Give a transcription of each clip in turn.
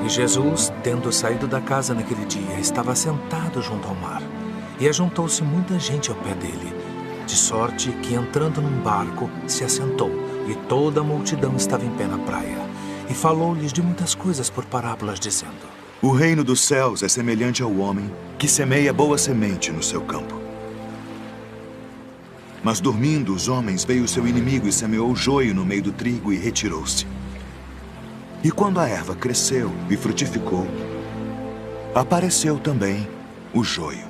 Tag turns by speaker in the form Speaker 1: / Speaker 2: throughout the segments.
Speaker 1: E Jesus, tendo saído da casa naquele dia, estava sentado junto ao mar. E ajuntou-se muita gente ao pé dele, de sorte que, entrando num barco, se assentou, e toda a multidão estava em pé na praia. E falou-lhes de muitas coisas por parábolas, dizendo:
Speaker 2: O reino dos céus é semelhante ao homem que semeia boa semente no seu campo. Mas dormindo os homens, veio o seu inimigo e semeou o joio no meio do trigo e retirou-se. E quando a erva cresceu e frutificou, apareceu também o joio.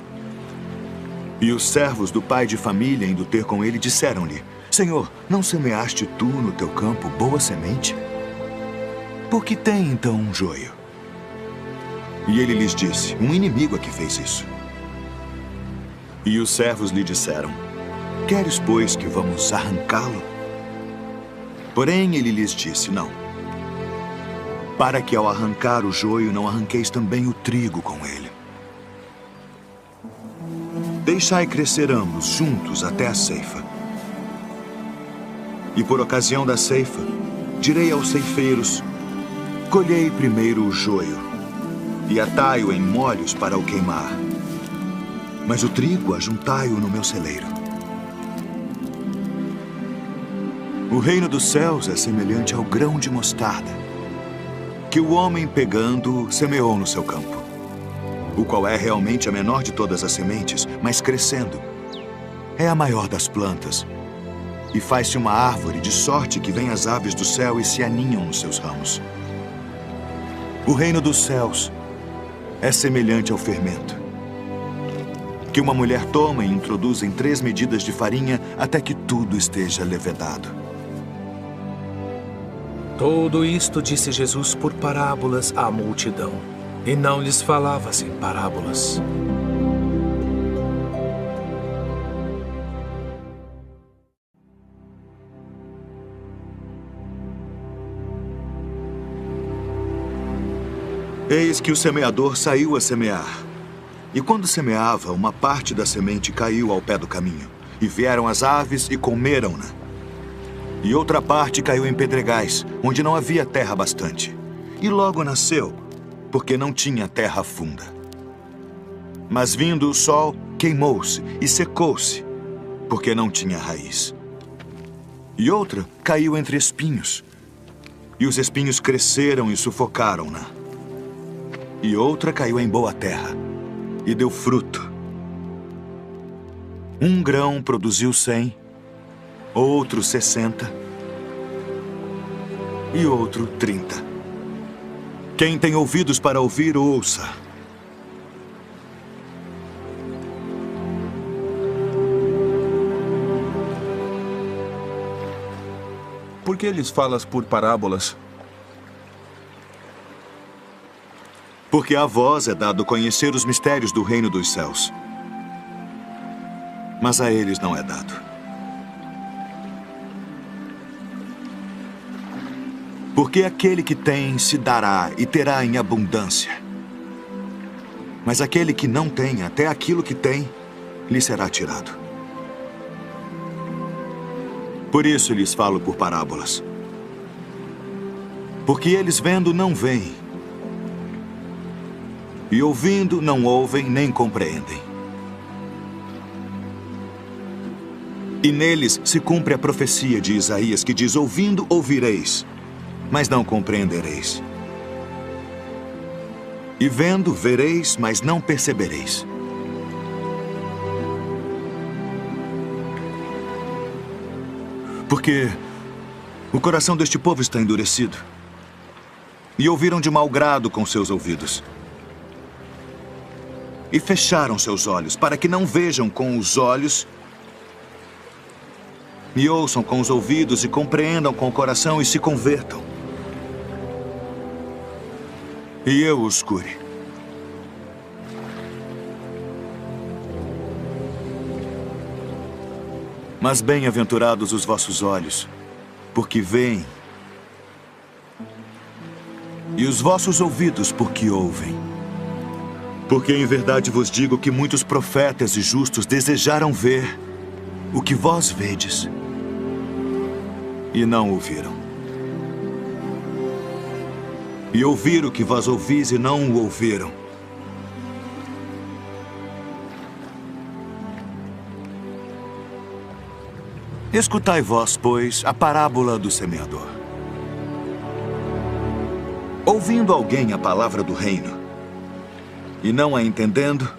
Speaker 2: E os servos do pai de família, indo ter com ele, disseram-lhe: Senhor, não semeaste tu no teu campo boa semente? Por que tem então um joio? E ele lhes disse: um inimigo é que fez isso. E os servos lhe disseram: Queres, pois, que vamos arrancá-lo? Porém ele lhes disse: Não, para que ao arrancar o joio não arranqueis também o trigo com ele. Deixai crescer ambos juntos até a ceifa. E por ocasião da ceifa, direi aos ceifeiros: colhei primeiro o joio, e atai-o em molhos para o queimar. Mas o trigo ajuntai-o no meu celeiro. O reino dos céus é semelhante ao grão de mostarda, que o homem pegando semeou no seu campo, o qual é realmente a menor de todas as sementes, mas crescendo é a maior das plantas, e faz-se uma árvore, de sorte que vêm as aves do céu e se aninham nos seus ramos. O reino dos céus é semelhante ao fermento, que uma mulher toma e introduz em 3 medidas de farinha até que tudo esteja levedado.
Speaker 1: Tudo isto disse Jesus por parábolas à multidão, e não lhes falava sem parábolas.
Speaker 2: Eis que o semeador saiu a semear. E quando semeava, uma parte da semente caiu ao pé do caminho, e vieram as aves e comeram-na. E outra parte caiu em pedregais, onde não havia terra bastante. E logo nasceu, porque não tinha terra funda. Mas vindo o sol, queimou-se e secou-se, porque não tinha raiz. E outra caiu entre espinhos, e os espinhos cresceram e sufocaram-na. E outra caiu em boa terra, e deu fruto. Um grão produziu 100, outro 60, e outro 30. Quem tem ouvidos para ouvir, ouça.
Speaker 3: Por que lhes falas por parábolas?
Speaker 2: Porque a vós é dado conhecer os mistérios do reino dos céus, mas a eles não é dado. Porque aquele que tem se dará e terá em abundância, mas aquele que não tem, até aquilo que tem, lhe será tirado. Por isso lhes falo por parábolas. Porque eles vendo não veem, e ouvindo não ouvem nem compreendem. E neles se cumpre a profecia de Isaías, que diz: ouvindo ouvireis, mas não compreendereis. E vendo vereis, mas não percebereis. Porque o coração deste povo está endurecido, e ouviram de mau grado com seus ouvidos, e fecharam seus olhos, para que não vejam com os olhos, e ouçam com os ouvidos, e compreendam com o coração, e se convertam, e eu os cure. Mas bem-aventurados os vossos olhos, porque veem, e os vossos ouvidos, porque ouvem. Porque em verdade vos digo que muitos profetas e justos desejaram ver o que vós vedes, e não o viram, e ouvir o que vós ouvis e não o ouviram. Escutai vós, pois, a parábola do semeador. Ouvindo alguém a palavra do reino, e não a entendendo,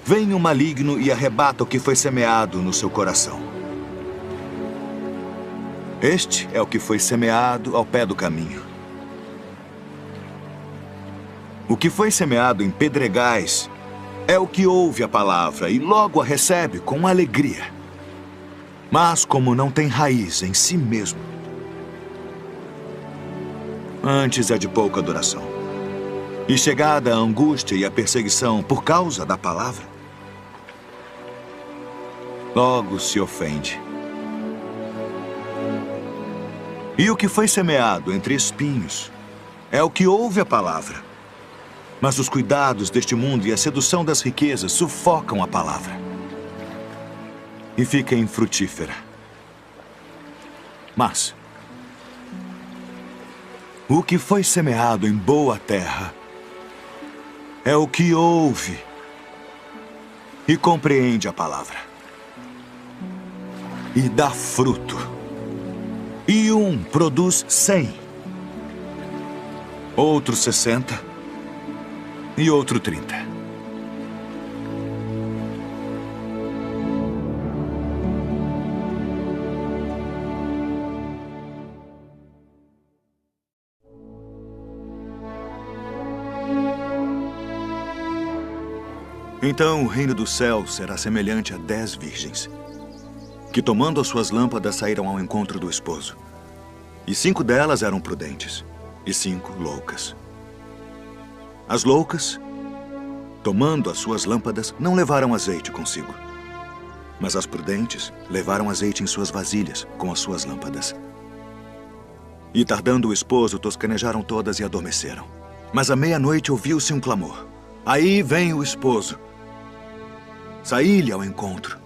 Speaker 2: vem o maligno e arrebata o que foi semeado no seu coração. Este é o que foi semeado ao pé do caminho. O que foi semeado em pedregais é o que ouve a palavra e logo a recebe com alegria. Mas como não tem raiz em si mesmo, antes é de pouca duração. E chegada a angústia e a perseguição por causa da palavra, logo se ofende. E o que foi semeado entre espinhos é o que ouve a palavra. Mas os cuidados deste mundo e a sedução das riquezas sufocam a palavra e fica infrutífera. Mas o que foi semeado em boa terra é o que ouve e compreende a palavra e dá fruto. E um produz 100, outro 60 e outro 30. Então o reino do céu será semelhante a 10 virgens, que tomando as suas lâmpadas saíram ao encontro do esposo. E 5 delas eram prudentes, e 5 loucas. As loucas, tomando as suas lâmpadas, não levaram azeite consigo. Mas as prudentes levaram azeite em suas vasilhas, com as suas lâmpadas. E tardando o esposo, toscanejaram todas e adormeceram. Mas à meia-noite ouviu-se um clamor. Aí vem o esposo. Saí-lhe ao encontro.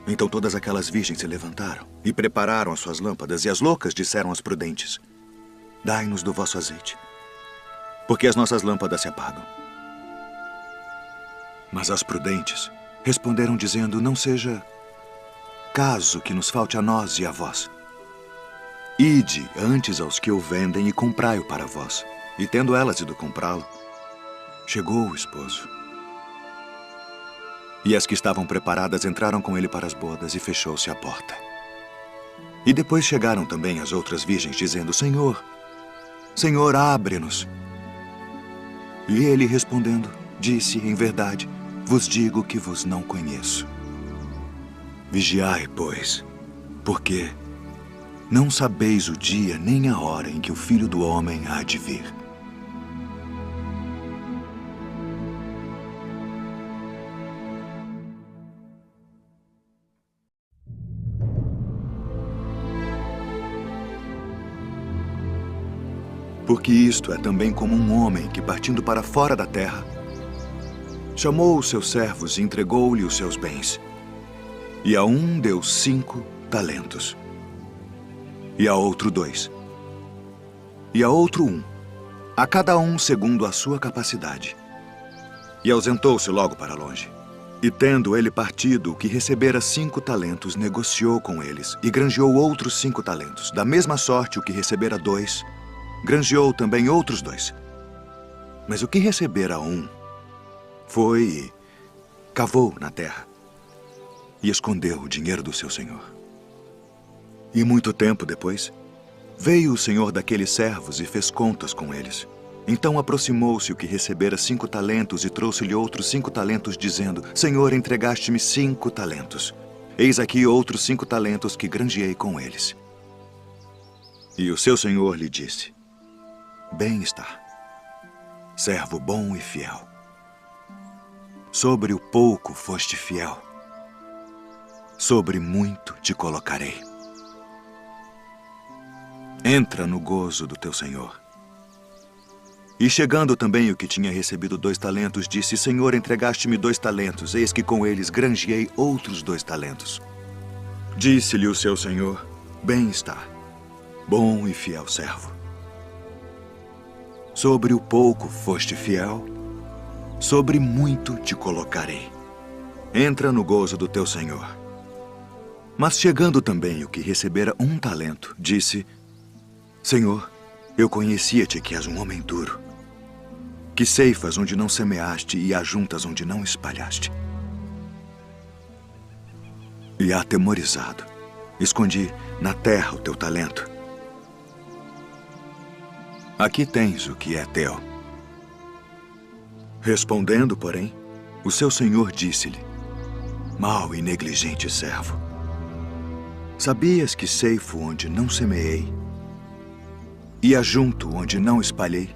Speaker 2: Então todas aquelas virgens se levantaram e prepararam as suas lâmpadas, e as loucas disseram às prudentes: dai-nos do vosso azeite, porque as nossas lâmpadas se apagam. Mas as prudentes responderam dizendo: não seja caso que nos falte a nós e a vós. Ide antes aos que o vendem e comprai-o para vós. E tendo elas ido comprá-lo, chegou o esposo. E as que estavam preparadas entraram com ele para as bodas e fechou-se a porta. E depois chegaram também as outras virgens, dizendo: Senhor, Senhor, abre-nos. E ele respondendo, disse: em verdade, vos digo que vos não conheço. Vigiai, pois, porque não sabeis o dia nem a hora em que o Filho do Homem há de vir. Porque isto é também como um homem que, partindo para fora da terra, chamou os seus servos e entregou-lhe os seus bens. E a um deu 5 talentos, e a outro 2, e a outro 1, a cada um segundo a sua capacidade. E ausentou-se logo para longe. E tendo ele partido, o que recebera 5 talentos, negociou com eles, e granjeou outros 5 talentos. Da mesma sorte, o que recebera 2, granjeou também outros 2. Mas o que recebera 1, foi e cavou na terra, e escondeu o dinheiro do seu senhor. E muito tempo depois, veio o senhor daqueles servos e fez contas com eles. Então aproximou-se o que recebera 5 talentos e trouxe-lhe outros 5 talentos, dizendo: Senhor, entregaste-me 5 talentos. Eis aqui outros 5 talentos que granjeei com eles. E o seu senhor lhe disse: Bem está, servo bom e fiel. Sobre o pouco foste fiel, sobre muito te colocarei. Entra no gozo do teu senhor. E chegando também o que tinha recebido 2 talentos, disse: Senhor, entregaste-me 2 talentos, eis que com eles granjeei outros 2 talentos. Disse-lhe o seu senhor: Bem está, bom e fiel servo. Sobre o pouco foste fiel, sobre muito te colocarei. Entra no gozo do teu senhor. Mas chegando também o que recebera 1 talento, disse: Senhor, eu conhecia-te que és um homem duro, que ceifas onde não semeaste e ajuntas onde não espalhaste. E atemorizado, escondi na terra o teu talento. Aqui tens o que é teu. Respondendo, porém, o seu senhor disse-lhe: Mau e negligente servo, sabias que ceifo onde não semeei e ajunto onde não espalhei?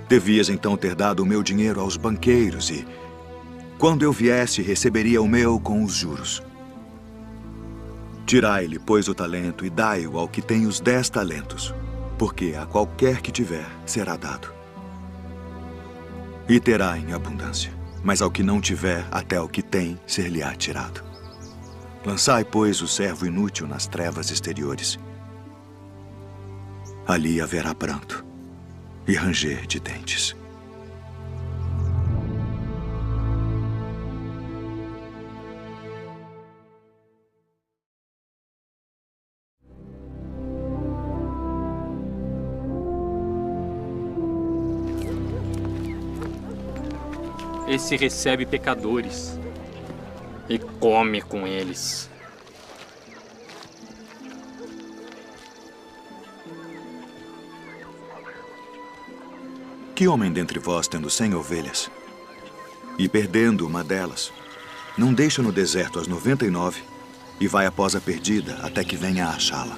Speaker 2: Devias então ter dado o meu dinheiro aos banqueiros e, quando eu viesse, receberia o meu com os juros. Tirai-lhe, pois, o talento e dai-o ao que tem os 10 talentos, porque a qualquer que tiver será dado. E terá em abundância, mas ao que não tiver, até o que tem ser-lhe-á tirado. Lançai, pois, o servo inútil nas trevas exteriores. Ali haverá pranto e ranger de dentes.
Speaker 4: Esse recebe pecadores e come com eles.
Speaker 2: Que homem dentre vós, tendo 100 ovelhas, e perdendo uma delas, não deixa no deserto as 99 e vai após a perdida até que venha a achá-la?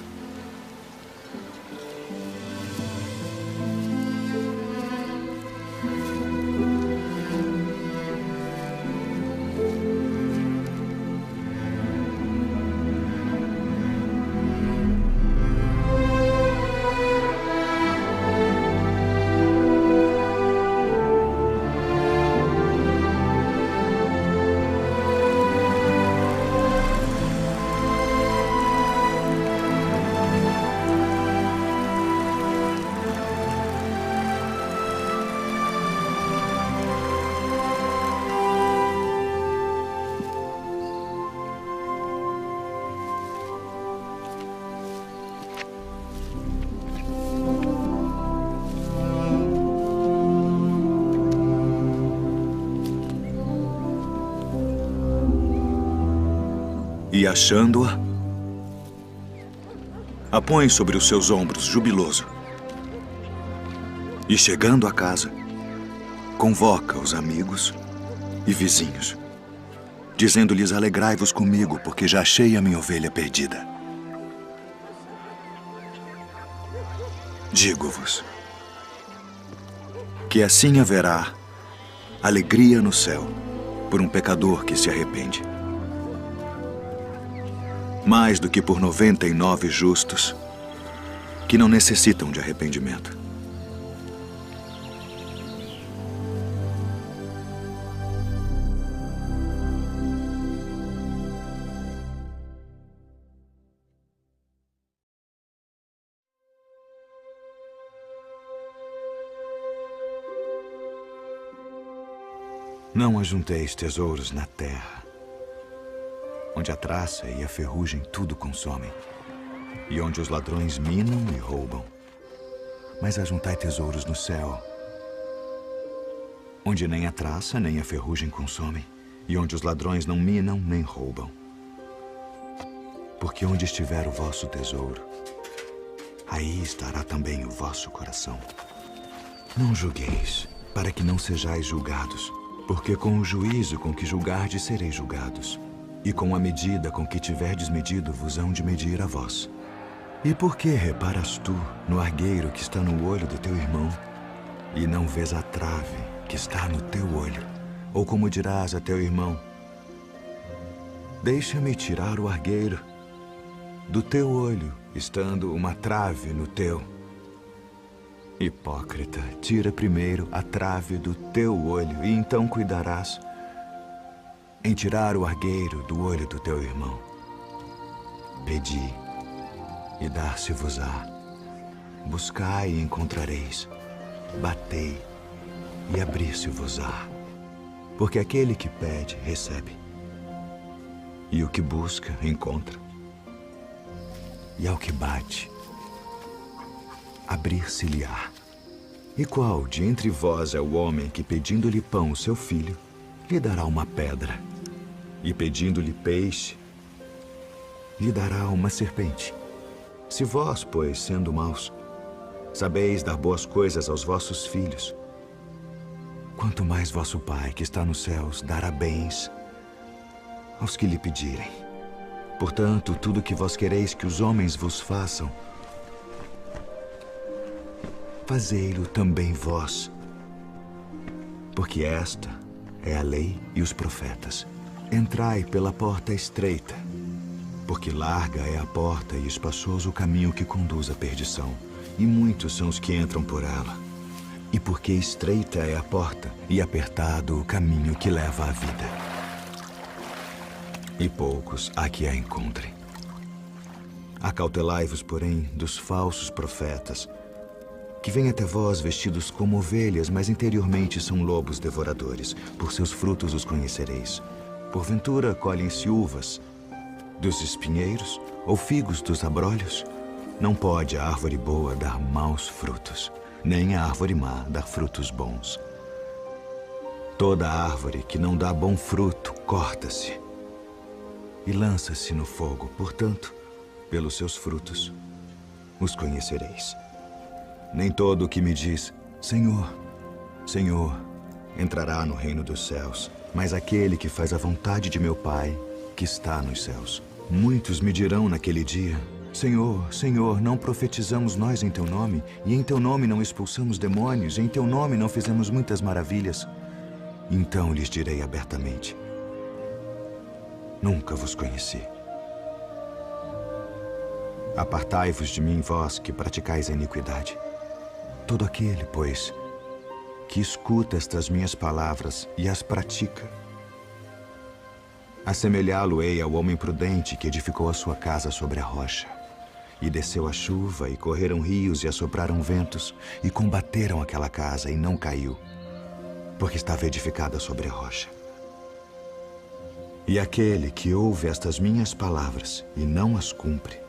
Speaker 2: E achando-a, a põe sobre os seus ombros, jubiloso. E chegando a casa, convoca os amigos e vizinhos, dizendo-lhes: alegrai-vos comigo, porque já achei a minha ovelha perdida. Digo-vos que assim haverá alegria no céu por um pecador que se arrepende, mais do que por 99 justos que não necessitam de arrependimento. Não ajunteis tesouros na terra, onde a traça e a ferrugem tudo consomem, e onde os ladrões minam e roubam. Mas ajuntai tesouros no céu, onde nem a traça nem a ferrugem consomem, e onde os ladrões não minam nem roubam. Porque onde estiver o vosso tesouro, aí estará também o vosso coração. Não julgueis, para que não sejais julgados, porque com o juízo com que julgardes sereis julgados, e com a medida com que tiverdes medido vos hão de medir a vós. E por que reparas tu no argueiro que está no olho do teu irmão, e não vês a trave que está no teu olho? Ou como dirás a teu irmão: deixa-me tirar o argueiro do teu olho, estando uma trave no teu? Hipócrita, tira primeiro a trave do teu olho, e então cuidarás em tirar o argueiro do olho do teu irmão. Pedi, e dar-se-vos-á. Buscai e encontrareis. Batei e abrir-se-vos-á. Porque aquele que pede, recebe. E o que busca, encontra. E ao que bate, abrir-se-lhe-á. E qual de entre vós é o homem que, pedindo-lhe pão, o seu filho, lhe dará uma pedra? E pedindo-lhe peixe, lhe dará uma serpente? Se vós, pois, sendo maus, sabeis dar boas coisas aos vossos filhos, quanto mais vosso Pai, que está nos céus, dará bens aos que lhe pedirem. Portanto, tudo que vós quereis que os homens vos façam, fazei-lo também vós. Porque esta é a lei e os profetas. Entrai pela porta estreita, porque larga é a porta e espaçoso o caminho que conduz à perdição, e muitos são os que entram por ela. E porque estreita é a porta e apertado o caminho que leva à vida, e poucos há que a encontrem. Acautelai-vos, porém, dos falsos profetas, que vêm até vós vestidos como ovelhas, mas interiormente são lobos devoradores. Por seus frutos os conhecereis. Porventura colhem-se uvas dos espinheiros ou figos dos abrolhos? Não pode a árvore boa dar maus frutos, nem a árvore má dar frutos bons. Toda árvore que não dá bom fruto, corta-se e lança-se no fogo. Portanto, pelos seus frutos os conhecereis. Nem todo o que me diz, Senhor, Senhor, entrará no reino dos céus, mas aquele que faz a vontade de meu Pai, que está nos céus. Muitos me dirão naquele dia, Senhor, Senhor, não profetizamos nós em teu nome, e em teu nome não expulsamos demônios, e em teu nome não fizemos muitas maravilhas? Então lhes direi abertamente, nunca vos conheci. Apartai-vos de mim, vós que praticais a iniquidade. Todo aquele, pois, que escuta estas minhas palavras e as pratica, assemelhá-lo-ei ao homem prudente que edificou a sua casa sobre a rocha. E desceu a chuva, e correram rios, e assopraram ventos, e combateram aquela casa, e não caiu, porque estava edificada sobre a rocha. E aquele que ouve estas minhas palavras e não as cumpre,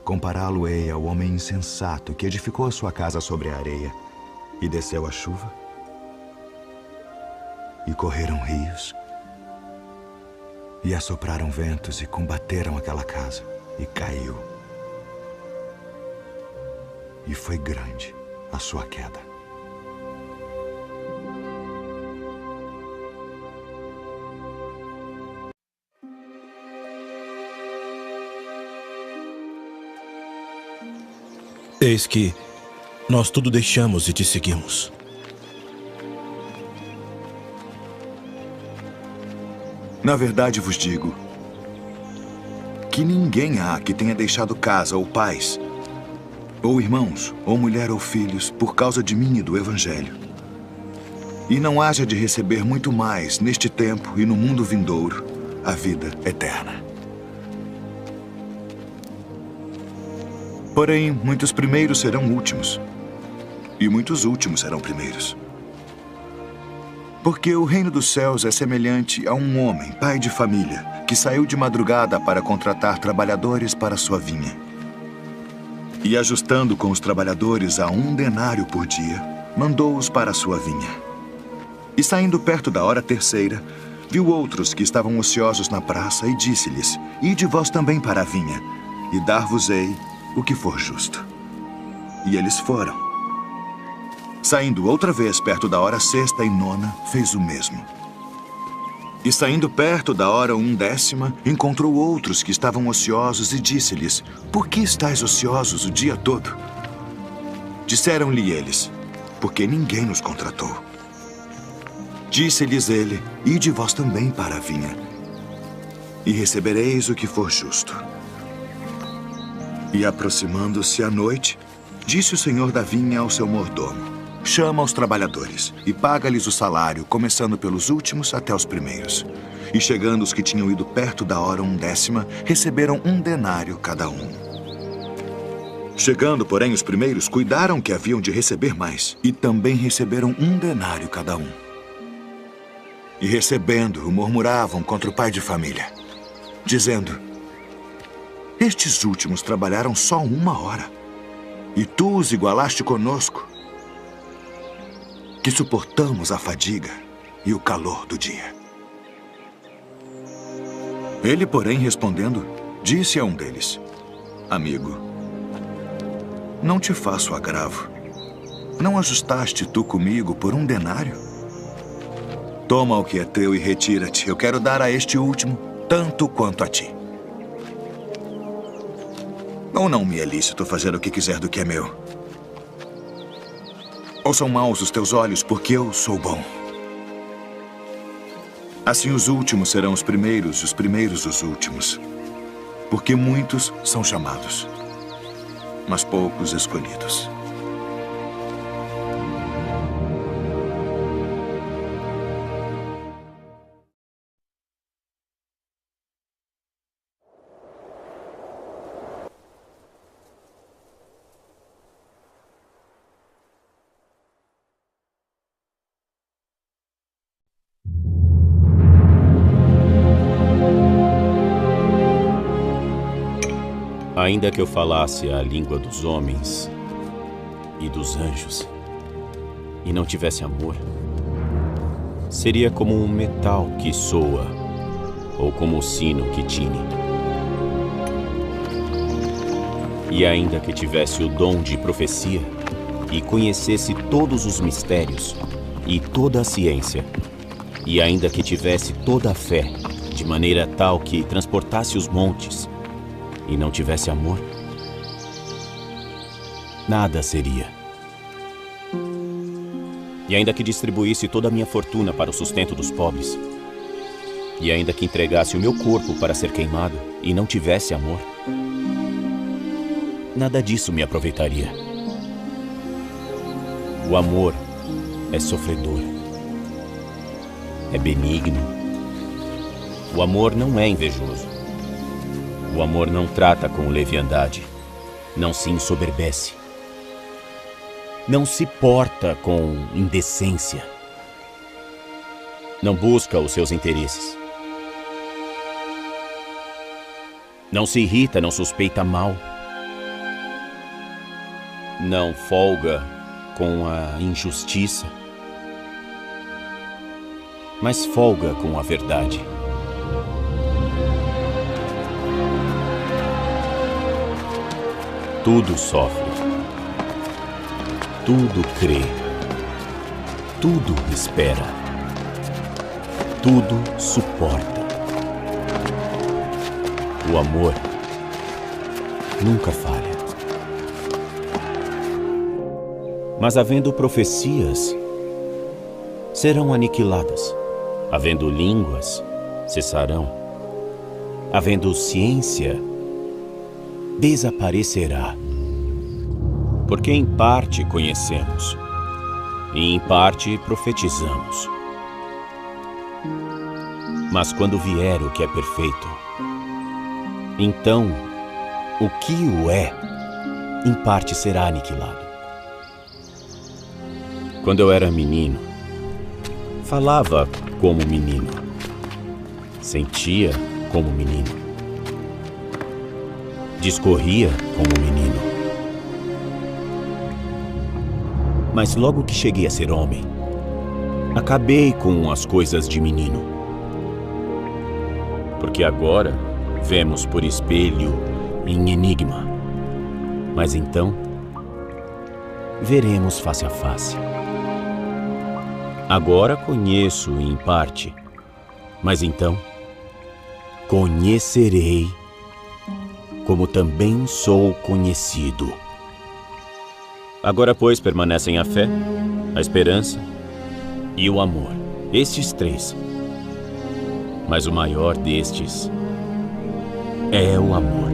Speaker 2: compará-lo-ei ao homem insensato que edificou a sua casa sobre a areia, e desceu a chuva, e correram rios, e assopraram ventos, e combateram aquela casa, e caiu. E foi grande a sua queda.
Speaker 5: Eis que nós tudo deixamos e te seguimos.
Speaker 2: Na verdade vos digo que ninguém há que tenha deixado casa ou pais, ou irmãos, ou mulher ou filhos, por causa de mim e do Evangelho, e não haja de receber muito mais neste tempo e no mundo vindouro a vida eterna. Porém, muitos primeiros serão últimos, e muitos últimos serão primeiros. Porque o reino dos céus é semelhante a um homem, pai de família, que saiu de madrugada para contratar trabalhadores para sua vinha. E ajustando com os trabalhadores a 1 denário por dia, mandou-os para a sua vinha. E saindo perto da hora terceira, viu outros que estavam ociosos na praça e disse-lhes, ide vós também para a vinha, e dar-vos-ei o que for justo. E eles foram. Saindo outra vez perto da hora sexta e nona, fez o mesmo. E saindo perto da hora 1/10, encontrou outros que estavam ociosos e disse-lhes, por que estáis ociosos o dia todo? Disseram-lhe eles, porque ninguém nos contratou. Disse-lhes ele, ide vós também para a vinha, e recebereis o que for justo. E aproximando-se a noite, disse o senhor da vinha ao seu mordomo, chama os trabalhadores e paga-lhes o salário, começando pelos últimos até os primeiros. E chegando os que tinham ido perto da hora 1/10, receberam 1 denário cada um. Chegando, porém, os primeiros cuidaram que haviam de receber mais, e também receberam 1 denário cada um. E recebendo-o, murmuravam contra o pai de família, dizendo: estes últimos trabalharam só 1 hora, e tu os igualaste conosco, que suportamos a fadiga e o calor do dia. Ele, porém, respondendo, disse a um deles: amigo, não te faço agravo. Não ajustaste tu comigo por 1 denário? Toma o que é teu e retira-te. Eu quero dar a este último tanto quanto a ti. Ou não me é lícito fazer o que quiser do que é meu? Ou são maus os teus olhos porque eu sou bom? Assim os últimos serão os primeiros os últimos. Porque muitos são chamados, mas poucos escolhidos.
Speaker 6: Ainda que eu falasse a língua dos homens e dos anjos e não tivesse amor, seria como um metal que soa ou como um sino que tine. E ainda que tivesse o dom de profecia e conhecesse todos os mistérios e toda a ciência, e ainda que tivesse toda a fé, de maneira tal que transportasse os montes, e não tivesse amor, nada seria. E ainda que distribuísse toda a minha fortuna para o sustento dos pobres, e ainda que entregasse o meu corpo para ser queimado e não tivesse amor, nada disso me aproveitaria. O amor é sofredor, é benigno. O amor não é invejoso. O amor não trata com leviandade, não se ensoberbece, não se porta com indecência, não busca os seus interesses, não se irrita, não suspeita mal, não folga com a injustiça, mas folga com a verdade. Tudo sofre, tudo crê, tudo espera, tudo suporta. O amor nunca falha. Mas havendo profecias, serão aniquiladas. Havendo línguas, cessarão. Havendo ciência, desaparecerá. Porque em parte conhecemos, e em parte profetizamos. Mas quando vier o que é perfeito, então o que o é, em parte será aniquilado. Quando eu era menino, falava como menino, sentia como menino, discorria como menino. Mas logo que cheguei a ser homem, acabei com as coisas de menino. Porque agora vemos por espelho em enigma, mas então veremos face a face. Agora conheço em parte, mas então conhecerei como também sou conhecido. Agora, pois, permanecem a fé, a esperança e o amor. Estes três. Mas o maior destes é o amor.